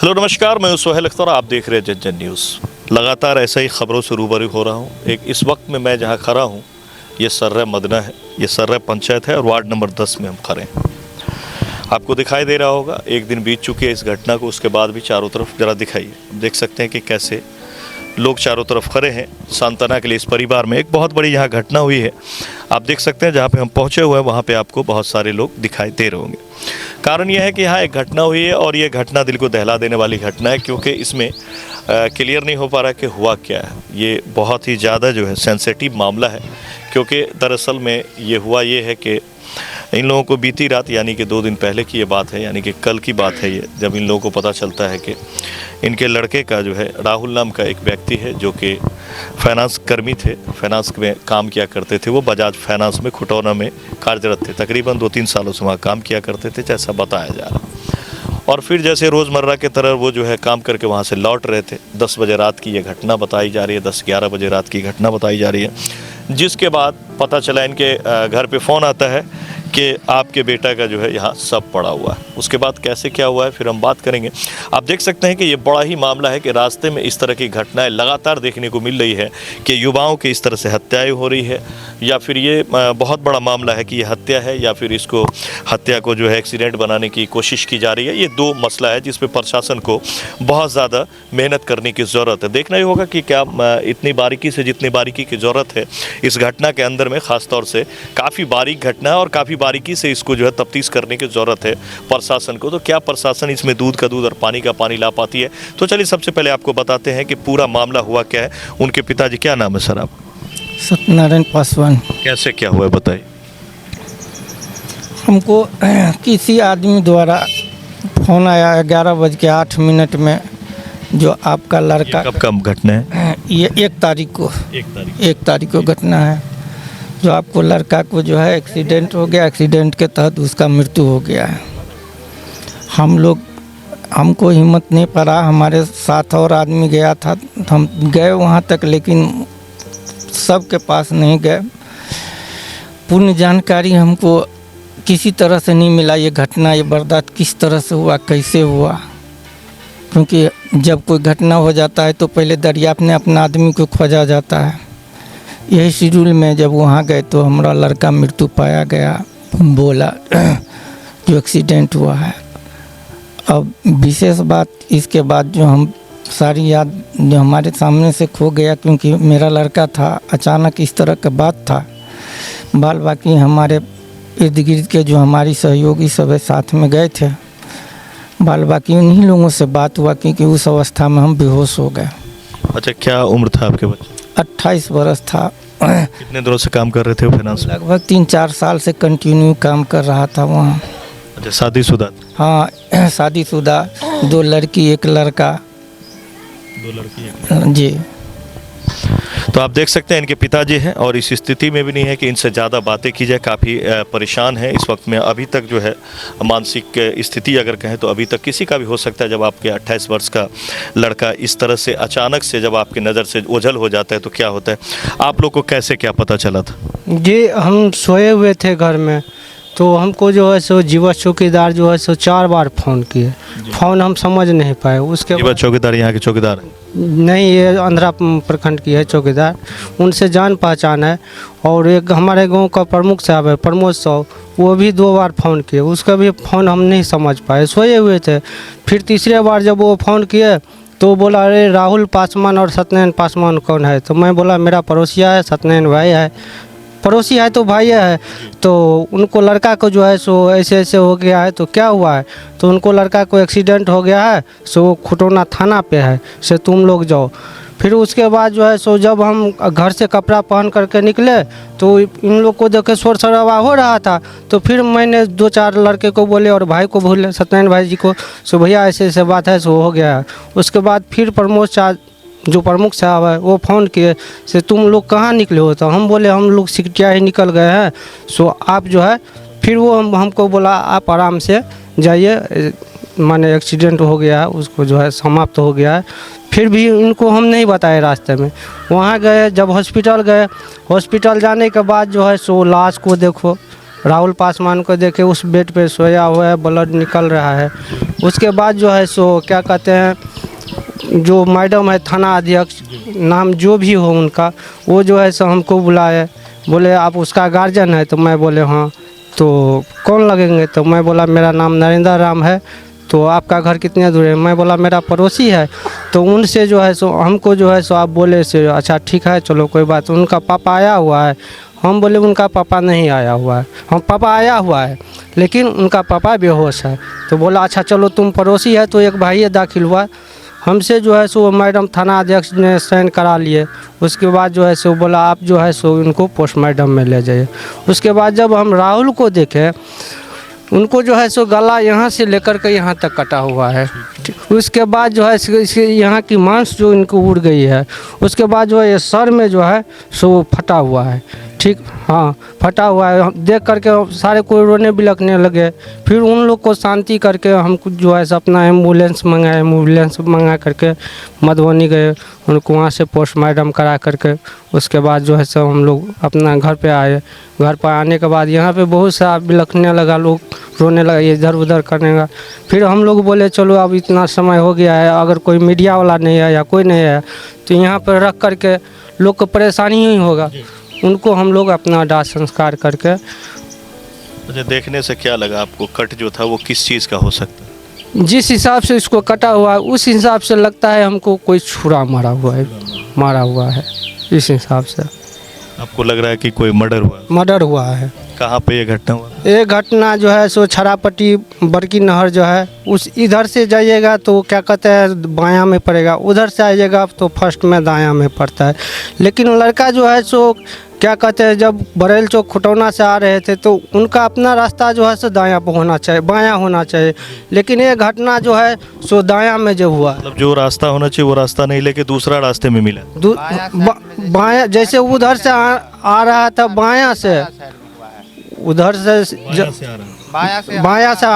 Hello नमस्कार, मैं सोहेल अख्तर, आप देख रहे हैं जन न्यूज़। लगातार ऐसे ही खबरों से रूबरू हो रहा हूँ। इस वक्त में मैं जहाँ खड़ा हूँ ये सर्रा मदना है, ये सर्रा पंचायत है और वार्ड नंबर 10 में हम खड़े हैं। आपको दिखाई दे रहा होगा, एक दिन बीत चुकी है इस घटना को, उसके बाद भी चारों तरफ ज़रा दिखाइए। देख सकते हैं कि कैसे लोग चारों तरफ खड़े हैं सांत्वना के लिए। इस परिवार में एक बहुत बड़ी यहाँ घटना हुई है। आप देख सकते हैं जहाँ पे हम पहुँचे हुए हैं वहाँ पे आपको बहुत सारे लोग दिखाई दे रहे होंगे। कारण यह है कि यहाँ एक घटना हुई है और ये घटना दिल को दहला देने वाली घटना है, क्योंकि इसमें क्लियर नहीं हो पा रहा कि हुआ क्या है। ये बहुत ही ज़्यादा जो है सेंसिटिव मामला है, क्योंकि दरअसल में ये हुआ ये है कि इन लोगों को बीती रात, यानी कि 2 दिन पहले की ये बात है, यानी कि कल की बात है ये, जब इन लोगों को पता चलता है कि इनके लड़के का जो है राहुल नाम का एक व्यक्ति है जो कि फाइनेंस कर्मी थे, फाइनेंस में काम किया करते थे। वो बजाज फाइनेंस में खुटौना में कार्यरत थे, तकरीबन 2-3 सालों से वहाँ काम किया करते थे जैसा बताया जा रहा। और फिर जैसे रोज़मर्रा के तरह वो जो है काम करके वहाँ से लौट रहे थे। 10 बजे रात की ये घटना बताई जा रही है, 10-11 बजे रात की घटना बताई जा रही है, जिसके बाद पता चला इनके घर पे फ़ोन आता है कि आपके बेटा का जो है यहाँ सब पड़ा हुआ है। उसके बाद कैसे क्या हुआ है फिर हम बात करेंगे। आप देख सकते हैं कि ये बड़ा ही मामला है कि रास्ते में इस तरह की घटनाएं लगातार देखने को मिल रही है कि युवाओं की इस तरह से हत्याएं हो रही है, या फिर ये बहुत बड़ा मामला है कि ये हत्या है या फिर इसको हत्या को जो है एक्सीडेंट बनाने की कोशिश की जा रही है। ये 2 मसला है जिस पर प्रशासन को बहुत ज़्यादा मेहनत करने की ज़रूरत है। देखना ही होगा कि क्या इतनी बारीकी से जितनी बारीकी की ज़रूरत है इस घटना के अंदर में, ख़ास तौर से काफ़ी बारीक घटना है और काफ़ी बारीकी से इसको जो है तफ्तीश करने की ज़रूरत है प्रशासन को। तो क्या प्रशासन इसमें दूध का दूध और पानी का पानी ला पाती है? तो चलिए सबसे पहले आपको बताते हैं कि पूरा मामला हुआ क्या है। उनके पिताजी, क्या नाम है सर आप? सत्यनारायण पासवान। कैसे क्या हुआ बताइए। हमको किसी आदमी द्वारा फ़ोन आया 11:08 में, जो आपका लड़का, कब कम घटना है? ये 1 तारीख को घटना है, जो आपको लड़का को जो है एक्सीडेंट हो गया, एक्सीडेंट के तहत उसका मृत्यु हो गया है। हमको हिम्मत नहीं पड़ा, हमारे साथ और आदमी गया था, हम गए वहाँ तक, लेकिन सबके पास नहीं गए। पूर्ण जानकारी हमको किसी तरह से नहीं मिला। ये घटना, ये वारदात किस तरह से हुआ, कैसे हुआ, क्योंकि जब कोई घटना हो जाता है तो पहले दरियाफ्त में अपना आदमी को खोजा जाता है। यही शेड्यूल में जब वहाँ गए तो हमारा लड़का मृत्यु पाया गया, बोला जो एक्सीडेंट हुआ है। अब विशेष बात, इसके बाद जो हम सारी याद जो हमारे सामने से खो गया, क्योंकि मेरा लड़का था, अचानक इस तरह का बात था। बाल बाकी हमारे इर्द गिर्द के जो हमारी सहयोगी सब साथ में गए थे, बाल बाकी उन्हीं लोगों से बात हुआ, क्योंकि उस अवस्था में हम बेहोश हो गए। अच्छा, क्या उम्र था आपके बच्चे? 28 बरस था। कितने दिनों से काम कर रहे थे फाइनेंस? लगभग 3-4 साल से कंटिन्यू काम कर रहा था वहाँ। अच्छा, शादीशुदा? हाँ, शादीशुदा, 2 लड़की 1 लड़का। 2 लड़की जी। तो आप देख सकते हैं इनके पिताजी हैं और इस स्थिति में भी नहीं है कि इनसे ज़्यादा बातें की जाए। काफ़ी परेशान है इस वक्त में। अभी तक जो है मानसिक स्थिति अगर कहें तो अभी तक किसी का भी हो सकता है। जब आपके 28 वर्ष का लड़का इस तरह से अचानक से जब आपकी नज़र से ओझल हो जाता है तो क्या होता है? आप लोग को कैसे क्या पता चला था? जी, हम सोए हुए थे घर में, तो हमको जो है सो जीवछ चौकीदार जो है सो 4 बार फ़ोन किए। फ़ोन हम समझ नहीं पाए। उसके जीवछ चौकीदार यहाँ के चौकीदार हैं? नहीं, ये आंध्रा प्रखंड की है चौकीदार, उनसे जान पहचान है। और एक हमारे गांव का प्रमुख साहब है, प्रमोद साहब, वो भी 2 बार फ़ोन किए, उसका भी फ़ोन हम नहीं समझ पाए, सोए हुए थे। फिर तीसरे बार जब वो फ़ोन किए तो बोला, अरे राहुल पासवान और सत्यनारायण पासवान कौन है? तो मैं बोला मेरा पड़ोसिया है, सत्यनारायण भाई है। पड़ोसी है तो भाई है। तो उनको लड़का को जो है सो ऐसे ऐसे हो गया है, तो क्या हुआ है? तो उनको लड़का को एक्सीडेंट हो गया है, सो खुटौना थाना पे है, से तुम लोग जाओ। फिर उसके बाद जो है सो जब हम घर से कपड़ा पहन करके निकले तो इन लोग को देखे शोर शराबा हो रहा था। तो फिर मैंने 2-4 लड़के को बोले और भाई को बोले, सत्यनारायण भाई जी को, सो भैया ऐसे ऐसे बात है, सो हो गया है। उसके बाद फिर प्रमोद चार जो प्रमुख साहब है वो फ़ोन किए, से तुम लोग कहाँ निकले हो? तो हम बोले हम लोग सिकटिया ही निकल गए हैं, सो आप जो है, फिर वो हमको बोला आप आराम से जाइए, माने एक्सीडेंट हो गया है, उसको जो है समाप्त हो गया है। फिर भी इनको हम नहीं बताए रास्ते में। वहाँ गए, जब हॉस्पिटल गए, हॉस्पिटल जाने के बाद जो है सो लाश को देखो, राहुल पासवान को देखे उस बेड पे सोया हुआ है, ब्लड निकल रहा है। उसके बाद जो है सो क्या कहते हैं, जो मैडम है थाना अध्यक्ष, नाम जो भी हो उनका, वो जो है सो हमको बुलाए, बोले आप उसका गार्जियन है? तो मैं बोले हाँ। तो कौन लगेंगे? तो मैं बोला मेरा नाम नरेंद्र राम है। तो आपका घर कितने दूर है? मैं बोला मेरा पड़ोसी है। तो उनसे जो है सो हमको जो है सो आप बोले से अच्छा ठीक है चलो कोई बात। उनका पापा आया हुआ है? हम बोले उनका पापा नहीं आया हुआ है। हम पापा आया हुआ है लेकिन उनका पापा बेहोश है। तो बोला अच्छा चलो तुम पड़ोसी है तो एक भाई दाखिल हुआ। हमसे जो है सो मैडम थाना अध्यक्ष ने साइन करा लिए। उसके बाद जो है सो बोला आप जो है सो इनको पोस्टमार्टम में ले जाइए। उसके बाद जब हम राहुल को देखे, उनको जो है सो गला यहाँ से लेकर के यहाँ तक कटा हुआ है। उसके बाद जो है इसके यहाँ की मांस जो इनको उड़ गई है। उसके बाद जो है ये सर में जो है सो फटा हुआ है। ठीक, हाँ फटा हुआ है। देख करके सारे कोई रोने बिलखने लगे। फिर उन लोग को शांति करके हम जो है सो अपना एम्बुलेंस मंगा करके मधुबनी गए। उनको वहाँ से पोस्टमार्टम करा करके उसके बाद जो है सो हम लोग अपना घर पे आए। घर पर आने के बाद यहाँ पे बहुत सा बिलखने लगा, लोग रोने लगा, इधर उधर करने लगा। फिर हम लोग बोले चलो अब इतना समय हो गया है, अगर कोई मीडिया वाला नहीं है या कोई नहीं है तो यहाँ पर रख करके लोग को परेशानी ही होगा। उनको हम लोग अपना दाह संस्कार करके। मुझे देखने से क्या लगा आपको, कट जो था वो किस चीज़ का हो सकता है? जिस हिसाब से इसको कटा हुआ है उस हिसाब से लगता है हमको कोई छुरा मारा हुआ है। इस हिसाब से आपको लग रहा है कि कोई मर्डर हुआ है? कहाँ पे ये घटना हुआ? ये घटना जो है सो छरापट्टी बड़की नहर जो है उस इधर से जाइएगा तो क्या कहते हैं बायां में पड़ेगा, उधर से आइएगा तो फर्स्ट में दायां में पड़ता है। लेकिन लड़का जो है सो क्या कहते हैं जब बरेल चौक खुटौना से आ रहे थे तो उनका अपना रास्ता जो है सो दायां पे होना चाहिए, बायां होना चाहिए। लेकिन ये घटना जो है सो दायां में जो हुआ, मतलब जो रास्ता होना चाहिए वो रास्ता नहीं लेके दूसरा रास्ते में मिला। बायां जैसे उधर से आ रहा था, बायां से उधर से बायां से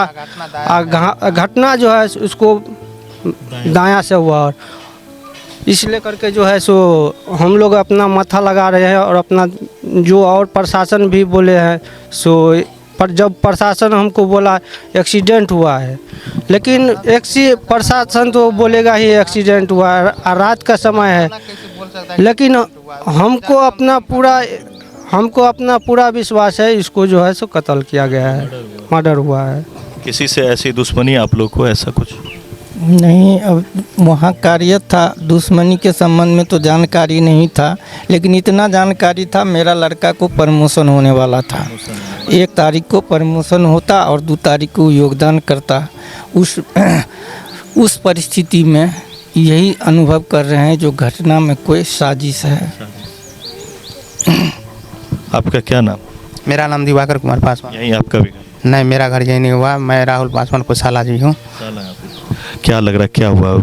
घटना जो है उसको दायां से हुआ। और इसलिए करके जो है सो हम लोग अपना माथा लगा रहे हैं और अपना जो और प्रशासन भी बोले हैं सो पर जब प्रशासन हमको बोला एक्सीडेंट हुआ है, लेकिन प्रशासन तो बोलेगा ही एक्सीडेंट हुआ है, रात का समय है। लेकिन हमको अपना पूरा विश्वास है इसको जो है सो कत्ल किया गया है, मर्डर हुआ है। किसी से ऐसी दुश्मनी आप लोग को, ऐसा कुछ नहीं, अब वहाँ कार्य था, दुश्मनी के संबंध में तो जानकारी नहीं था। लेकिन इतना जानकारी था मेरा लड़का को प्रमोशन होने वाला था। 1 तारीख को प्रमोशन होता और 2 तारीख को योगदान करता। उस परिस्थिति में यही अनुभव कर रहे हैं जो घटना में कोई साजिश है। आपका क्या नाम? मेरा नाम दिवाकर कुमार पासवान। यही आपका भी घर? नहीं, मेरा घर यही नहीं हुआ। मैं राहुल पासवान को साला जी हूँ। क्या लग रहा है क्या हुआ?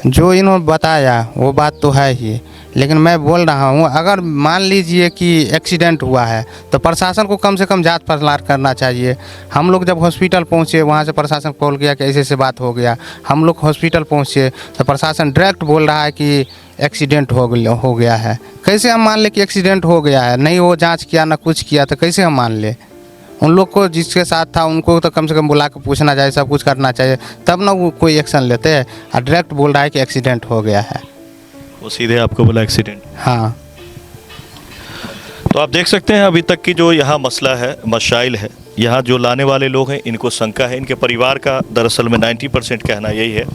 जो इन्होंने बताया वो बात तो है ही, लेकिन मैं बोल रहा हूँ अगर मान लीजिए कि एक्सीडेंट हुआ है तो प्रशासन को कम से कम जांच पड़ताल करना चाहिए। हम लोग जब हॉस्पिटल पहुँचे वहाँ से प्रशासन बोल गया कि ऐसे बात हो गया। हम लोग हॉस्पिटल पहुँचे तो प्रशासन डायरेक्ट बोल रहा है कि एक्सीडेंट हो गया है। कैसे हम मान ले कि एक्सीडेंट हो गया है? नहीं वो जाँच किया ना कुछ किया तो कैसे हम मान ले? उन लोग को जिसके साथ था उनको तो कम से कम बुला के पूछना चाहिए, सब कुछ करना चाहिए, तब ना वो कोई एक्शन लेते हैं। और डायरेक्ट बोल रहा है कि एक्सीडेंट हो गया है। वो सीधे आपको बोला एक्सीडेंट? हाँ। तो आप देख सकते हैं अभी तक की जो यहाँ मसला है, मसाइल है, यहाँ जो लाने वाले लोग हैं इनको शंका है। इनके परिवार का दरअसल में 90% कहना यही है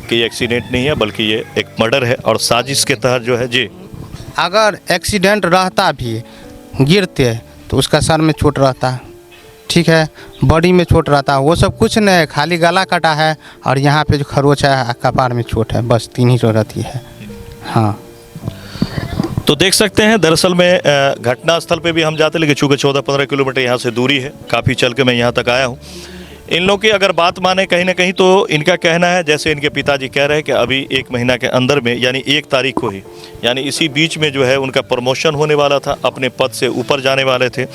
कि ये एक्सीडेंट नहीं है बल्कि ये एक मर्डर है और साजिश के तहत जो है। जी, अगर एक्सीडेंट रहता भी, गिरते तो उसका सर में चोट रहता, ठीक है, बॉडी में चोट रहता, वो सब कुछ नहीं है, खाली गला कटा है और यहाँ पे जो खरोच है कपार में चोट है, बस 3 ही रहती है। हाँ, तो देख सकते हैं दरअसल में घटना स्थल पे भी हम जाते, लेकिन चूँकि 14-15 किलोमीटर यहाँ से दूरी है, काफ़ी चल के मैं यहाँ तक आया हूँ। इन लोग की अगर बात माने कहीं ना कहीं तो इनका कहना है, जैसे इनके पिताजी कह रहे हैं कि अभी 1 महीना के अंदर में यानी 1 तारीख को ही, यानी इसी बीच में जो है उनका प्रमोशन होने वाला था, अपने पद से ऊपर जाने वाले थे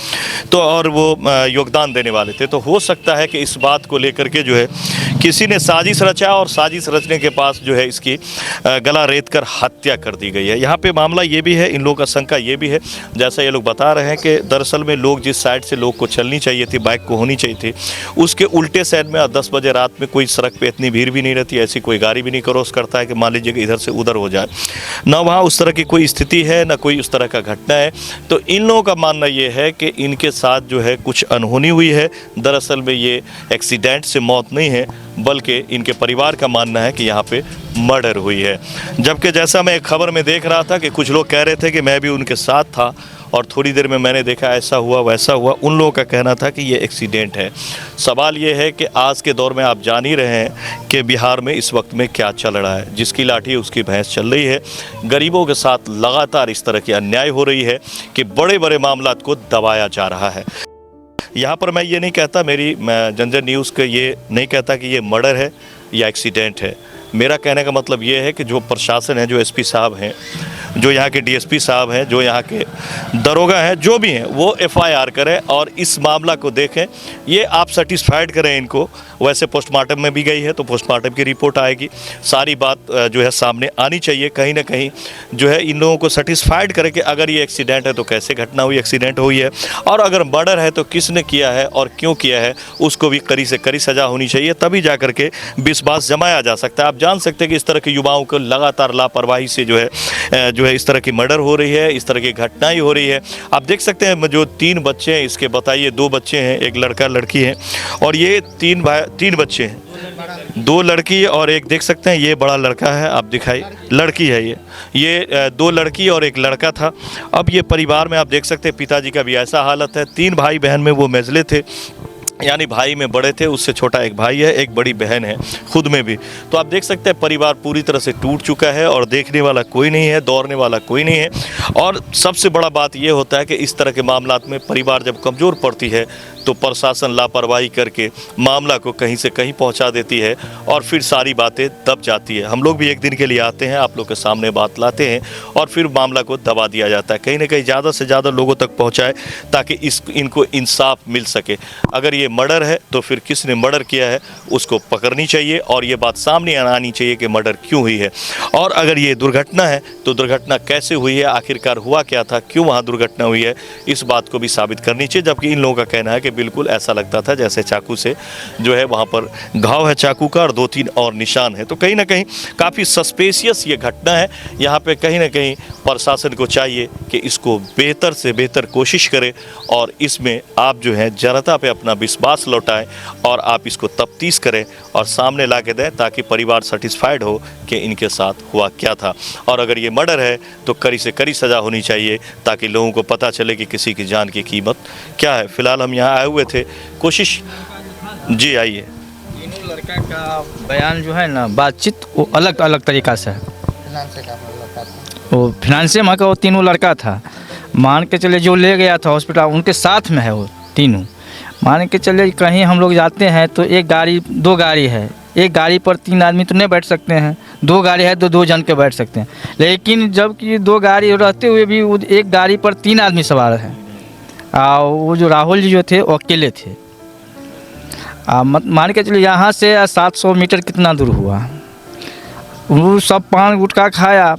तो और वो योगदान देने वाले थे। तो हो सकता है कि इस बात को लेकर के जो है किसी ने साजिश रचा और साजिश रचने के पास जो है इसकी गला रेत कर हत्या कर दी गई है। यहाँ पे मामला ये भी है, इन लोगों का शंका ये भी है, जैसा ये लोग बता रहे हैं कि दरअसल में लोग जिस साइड से लोग को चलनी चाहिए थी, बाइक को होनी चाहिए थी, उसके उल्टे साइड में 10 बजे रात में कोई सड़क पे इतनी भीड़ भी नहीं रहती, ऐसी कोई गाड़ी भी नहीं क्रॉस करता है कि मान लीजिए कि इधर से उधर हो जाए, ना वहाँ उस तरह की कोई स्थिति है, ना कोई उस तरह का घटना है। तो इन लोगों का मानना ये है कि इनके साथ जो है कुछ अनहोनी हुई है। दरअसल में ये एक्सीडेंट से मौत नहीं है, बल्कि इनके परिवार का मानना है कि यहाँ पे मर्डर हुई है। जबकि जैसा मैं एक खबर में देख रहा था कि कुछ लोग कह रहे थे कि मैं भी उनके साथ था और थोड़ी देर में मैंने देखा ऐसा हुआ वैसा हुआ। उन लोगों का कहना था कि ये एक्सीडेंट है। सवाल ये है कि आज के दौर में आप जान ही रहे हैं कि बिहार में इस वक्त में क्या चल रहा है। जिसकी लाठी उसकी भैंस चल रही है। गरीबों के साथ लगातार इस तरह की अन्याय हो रही है कि बड़े बड़े मामलात को दबाया जा रहा है। यहाँ पर मैं ये नहीं कहता, मैं जंजर न्यूज़ के ये नहीं कहता कि ये मर्डर है या एक्सीडेंट है। मेरा कहने का मतलब ये है कि जो प्रशासन है, जो एसपी साहब हैं, जो यहाँ के डीएसपी साहब हैं, जो यहाँ के दरोगा हैं, जो भी हैं, वो एफआईआर करें और इस मामला को देखें। ये आप सेटिस्फाइड करें इनको। वैसे पोस्टमार्टम में भी गई है तो पोस्टमार्टम की रिपोर्ट आएगी, सारी बात जो है सामने आनी चाहिए। कहीं ना कहीं जो है इन लोगों को सेटिस्फाइड करें कि अगर ये एक्सीडेंट है तो कैसे घटना हुई, एक्सीडेंट हुई है, और अगर मर्डर है तो किसने किया है और क्यों किया है, उसको भी कड़ी से कड़ी सज़ा होनी चाहिए। तभी जा कर के विश्वास जमाया जा सकता है। आप जान सकते हैं कि इस तरह के युवाओं को लगातार लापरवाही से जो है इस तरह की मर्डर हो रही है, इस तरह की घटनाएं हो रही है। आप देख सकते हैं जो 3 बच्चे हैं, इसके बताइए 2 बच्चे हैं, एक लड़का लड़की है, और ये 3 बच्चे हैं, 2 लड़की और एक, देख सकते हैं ये बड़ा लड़का है, आप दिखाई लड़की है, ये 2 लड़की और एक लड़का था। अब ये परिवार में आप देख सकते हैं पिताजी का भी ऐसा हालत है। 3 भाई बहन में वो मेजले थे, यानी भाई में बड़े थे, उससे छोटा एक भाई है, एक बड़ी बहन है, खुद में भी। तो आप देख सकते हैं परिवार पूरी तरह से टूट चुका है और देखने वाला कोई नहीं है, दौड़ने वाला कोई नहीं है। और सबसे बड़ा बात ये होता है कि इस तरह के मामलात में परिवार जब कमज़ोर पड़ती है तो प्रशासन लापरवाही करके मामला को कहीं से कहीं पहुंचा देती है और फिर सारी बातें दब जाती है। हम लोग भी एक दिन के लिए आते हैं, आप लोग के सामने बात लाते हैं और फिर मामला को दबा दिया जाता है। कहीं ना कहीं ज़्यादा से ज़्यादा लोगों तक पहुंचाए ताकि इनको इंसाफ मिल सके। अगर ये मर्डर है तो फिर किसने मर्डर किया है उसको पकड़नी चाहिए और ये बात सामने आनी चाहिए कि मर्डर क्यों हुई है। और अगर ये दुर्घटना है तो दुर्घटना कैसे हुई है, आखिरकार हुआ क्या था, क्यों वहाँ दुर्घटना हुई है, इस बात को भी साबित करनी चाहिए। जबकि इन लोगों का कहना है कि बिल्कुल ऐसा लगता था जैसे चाकू से जो है वहाँ पर घाव है चाकू का और 2-3 और निशान है। तो कहीं ना कहीं काफ़ी सस्पेशियस ये घटना है। यहाँ पे कहीं ना कहीं प्रशासन को चाहिए कि इसको बेहतर से बेहतर कोशिश करे और इसमें आप जो है जनता पे अपना विश्वास लौटाएं और आप इसको तफ्तीश करें और सामने ला के दें ताकि परिवार सेटिस्फाइड हो कि इनके साथ हुआ क्या था। और अगर ये मर्डर है तो कड़ी से कड़ी सज़ा होनी चाहिए ताकि लोगों को पता चले कि किसी की जान की कीमत क्या है। फ़िलहाल हम यहाँ आए हुए थे, कोशिश जी आइए। तीनों लड़का का बयान जो है ना, बातचीत वो अलग अलग तरीक़ा से है। वो फिनांसे में का वो तीनों लड़का था, मान के चले जो ले गया था हॉस्पिटल उनके साथ में है वो तीनों। मान के चले कहीं हम लोग जाते हैं तो 2 गाड़ी है, एक गाड़ी पर 3 आदमी तो नहीं बैठ सकते हैं, 2 गाड़ी है तो 2 जन के बैठ सकते हैं। लेकिन जबकि 2 गाड़ी रहते हुए भी वो एक गाड़ी पर 3 आदमी सवार हैं। वो जो राहुल जी जो थे वो अकेले थे। मान के चलिए यहाँ से 700 मीटर कितना दूर हुआ, वो सब पान गुटखा खाया,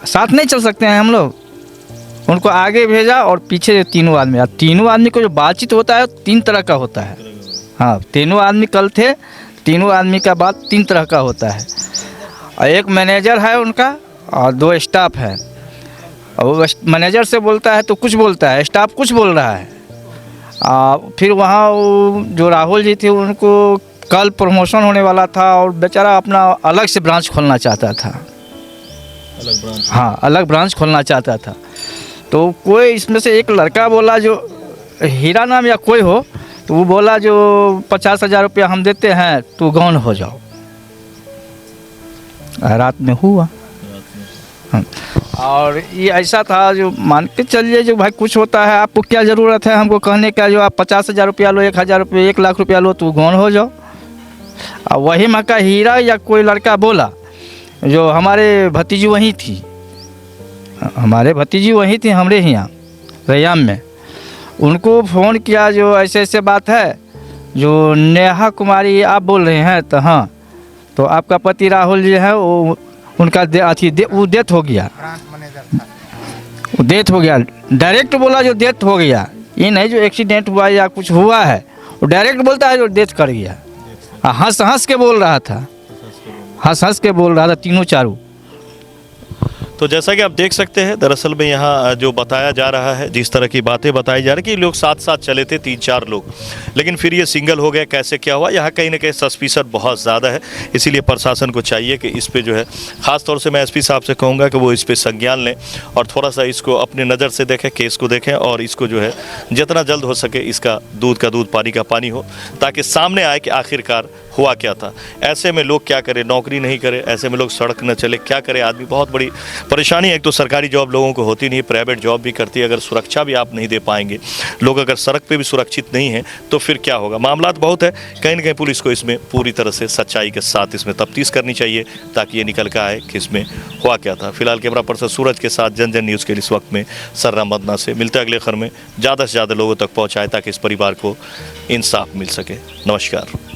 साथ नहीं चल सकते हैं हम लोग। उनको आगे भेजा और पीछे 3 आदमी। तीनों आदमी को जो बातचीत होता है 3 तरह का होता है। हाँ, 3 आदमी कल थे, 3 आदमी का बात 3 तरह का होता है। और एक मैनेजर है उनका और 2 स्टाफ है। और वो मैनेजर से बोलता है तो कुछ बोलता है, स्टाफ कुछ बोल रहा है। फिर वहाँ जो राहुल जी थे उनको कल प्रमोशन होने वाला था और बेचारा अपना अलग से ब्रांच खोलना चाहता था। अलग ब्रांच? हाँ, अलग ब्रांच खोलना चाहता था। तो कोई इसमें से एक लड़का बोला, जो हीरा नाम या कोई हो, तो वो बोला जो 50,000 रुपया हम देते हैं तो गौन हो जाओ। रात में हुआ। और ये ऐसा था जो मान के चलिए जो भाई कुछ होता है, आपको क्या ज़रूरत है हमको कहने का, जो आप 50,000 रुपया लो, 1,000 रुपये, 1 लाख रुपया लो तो गौन हो जाओ। और वही मका हीरा या कोई लड़का बोला, जो हमारे भतीजी वहीं थी, हमारे भतीजी वहीं थी हमरे यहाँ रैयाम में। उनको फ़ोन किया जो ऐसे ऐसे बात है जो नेहा कुमारी आप बोल रहे हैं, तो हाँ, तो आपका पति राहुल जी है, वो उनका वो डेथ हो गया, वो डेथ हो गया। डायरेक्ट बोला जो डेथ हो गया, ये नहीं जो एक्सीडेंट हुआ या कुछ हुआ है, वो डायरेक्ट बोलता है जो डेथ कर गया। हंस हंस के बोल रहा था, हंस हंस के बोल रहा था तीनों चारों। तो जैसा कि आप देख सकते हैं, दरअसल में यहाँ जो बताया जा रहा है, जिस तरह की बातें बताई जा रही कि लोग साथ साथ चले थे 3-4 लोग, लेकिन फिर ये सिंगल हो गए, कैसे क्या हुआ, यहाँ कहीं ना कहीं सस्पिशन बहुत ज़्यादा है। इसीलिए प्रशासन को चाहिए कि इस पे जो है, ख़ास तौर से मैं एसपी साहब से कहूँगा कि वो इस पे संज्ञान लें और थोड़ा सा इसको अपने नज़र से देखें, केस को देखें और इसको जो है जितना जल्द हो सके इसका दूध का दूध पानी का पानी हो, ताकि सामने आए कि आखिरकार हुआ क्या था। ऐसे में लोग क्या करें, नौकरी नहीं करें, ऐसे में लोग सड़क न चले, क्या करे आदमी, बहुत बड़ी परेशानी है। एक तो सरकारी जॉब लोगों को होती नहीं, प्राइवेट जॉब भी करती है, अगर सुरक्षा भी आप नहीं दे पाएंगे, लोग अगर सड़क पे भी सुरक्षित नहीं हैं तो फिर क्या होगा। मामलात बहुत है, कहीं ना कहीं पुलिस को इसमें पूरी तरह से सच्चाई के साथ इसमें तफ्तीश करनी चाहिए, ताकि ये निकल कर आए कि इसमें हुआ क्या था। फिलहाल कैमरा पर्सन सूरज के साथ जन जन न्यूज़ के लिए इस वक्त में सर्रा मदना से मिलते अगले खबर में ज़्यादा से ज़्यादा लोगों तक पहुँचाए, ताकि इस परिवार को इंसाफ मिल सके। नमस्कार।